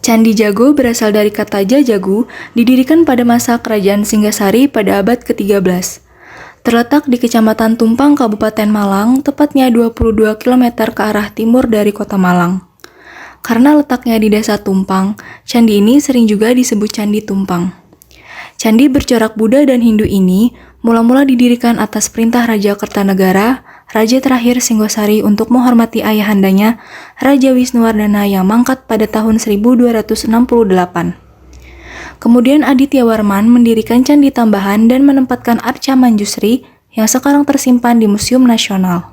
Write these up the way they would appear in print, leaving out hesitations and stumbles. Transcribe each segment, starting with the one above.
Candi Jago berasal dari kata Jajagu, didirikan pada masa Kerajaan Singgasari pada abad ke-13. Terletak di Kecamatan Tumpang, Kabupaten Malang, tepatnya 22 km ke arah timur dari kota Malang. Karena letaknya di desa Tumpang, candi ini sering juga disebut Candi Tumpang. Candi bercorak Buddha dan Hindu ini mula-mula didirikan atas perintah Raja Kertanegara, raja terakhir Singhasari untuk menghormati ayahandanya, Raja Wisnuwardana yang mangkat pada tahun 1268. Kemudian Adityawarman mendirikan candi tambahan dan menempatkan arca Manjusri yang sekarang tersimpan di Museum Nasional.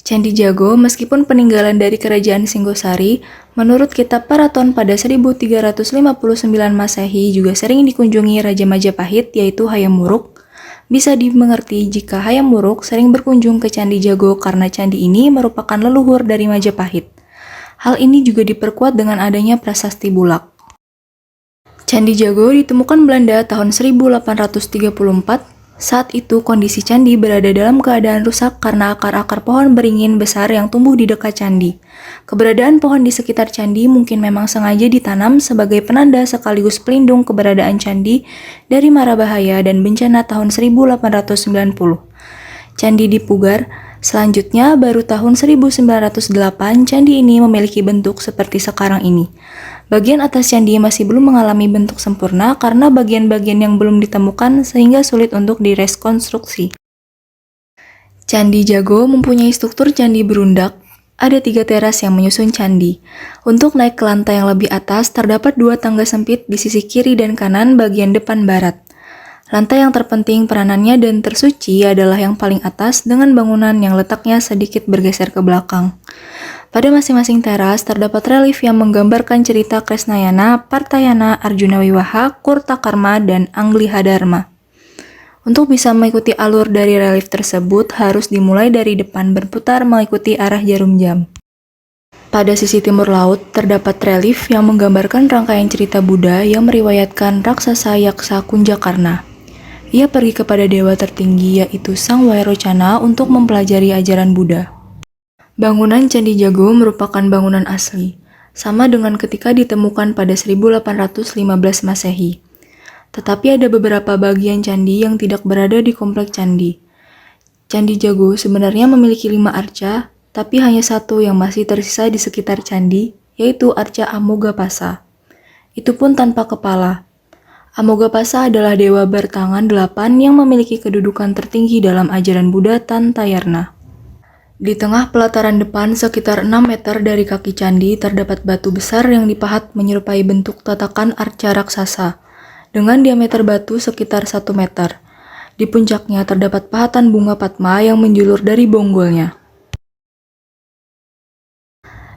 Candi Jago, meskipun peninggalan dari Kerajaan Singhasari, menurut kitab Paraton pada 1359 Masehi juga sering dikunjungi Raja Majapahit yaitu Hayam Wuruk. Bisa dimengerti jika Hayam Wuruk sering berkunjung ke Candi Jago karena candi ini merupakan leluhur dari Majapahit. Hal ini juga diperkuat dengan adanya prasasti Bulak. Candi Jago ditemukan Belanda tahun 1834. Saat itu kondisi candi berada dalam keadaan rusak karena akar-akar pohon beringin besar yang tumbuh di dekat candi. Keberadaan pohon di sekitar candi mungkin memang sengaja ditanam sebagai penanda sekaligus pelindung keberadaan candi dari mara bahaya dan bencana tahun 1890. Candi dipugar. Selanjutnya, baru tahun 1908 candi ini memiliki bentuk seperti sekarang ini. Bagian atas candi masih belum mengalami bentuk sempurna karena bagian-bagian yang belum ditemukan sehingga sulit untuk direkonstruksi. Candi Jago mempunyai struktur candi berundak. Ada 3 teras yang menyusun candi. Untuk naik ke lantai yang lebih atas, terdapat 2 tangga sempit di sisi kiri dan kanan bagian depan barat. Lantai yang terpenting peranannya dan tersuci adalah yang paling atas dengan bangunan yang letaknya sedikit bergeser ke belakang. Pada masing-masing teras terdapat relief yang menggambarkan cerita Kresnayana, Partayana, Arjuna Wiwaha, Kurtakarma, dan Anglihadharma. Untuk bisa mengikuti alur dari relief tersebut harus dimulai dari depan berputar mengikuti arah jarum jam. Pada sisi timur laut terdapat relief yang menggambarkan rangkaian cerita Buddha yang meriwayatkan raksasa Yaksa Kunjakarna. Ia pergi kepada dewa tertinggi yaitu Sang Wairocana untuk mempelajari ajaran Buddha. Bangunan Candi Jago merupakan bangunan asli, sama dengan ketika ditemukan pada 1815 Masehi. Tetapi ada beberapa bagian candi yang tidak berada di komplek candi. Candi Jago sebenarnya memiliki 5 arca, tapi hanya 1 yang masih tersisa di sekitar candi, yaitu arca Amogapasa. Itu pun tanpa kepala. Amogapasa adalah dewa bertangan 8 yang memiliki kedudukan tertinggi dalam ajaran Buddha Tantayarna. Di tengah pelataran depan sekitar 6 meter dari kaki candi terdapat batu besar yang dipahat menyerupai bentuk tatakan arca raksasa, dengan diameter batu sekitar 1 meter. Di puncaknya terdapat pahatan bunga Padma yang menjulur dari bonggolnya.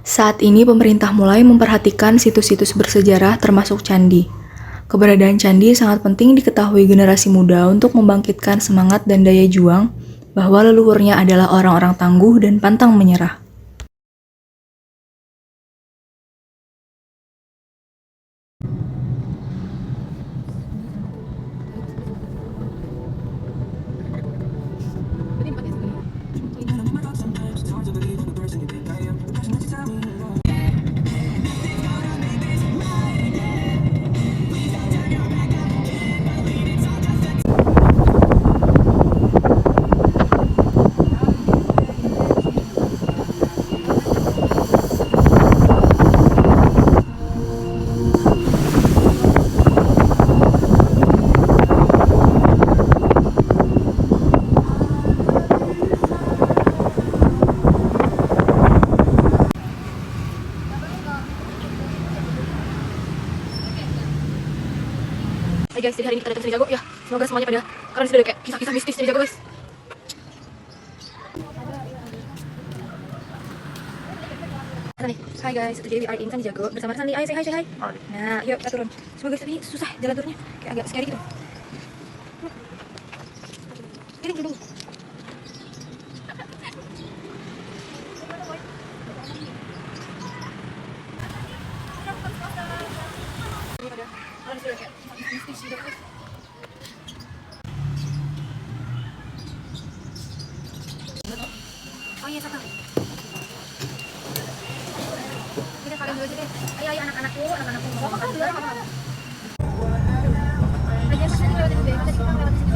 Saat ini pemerintah mulai memperhatikan situs-situs bersejarah termasuk candi. Keberadaan candi sangat penting diketahui generasi muda untuk membangkitkan semangat dan daya juang bahwa leluhurnya adalah orang-orang tangguh dan pantang menyerah. Hai guys, jadi hari ini kita datang ke Candi Jago ya. Semoga semuanya pada kalian sudah ada kayak kisah-kisah mistis Candi Jago guys. Nih, hai guys, today we are in Candi Jago bersama Sandi. Ayo say hi. Nah, yuk kita turun. Semoga guys, ini susah jalan turunnya, kayak agak scary gitu. Giring. Kalian sudah kayak kisah mistis Candi Jago guys. Oh iya, satu. Ini kalian lewat sini. Ayo anak-anakku mau makan juga. Aja pas tadi lewat sini, tadi kita lewat sini.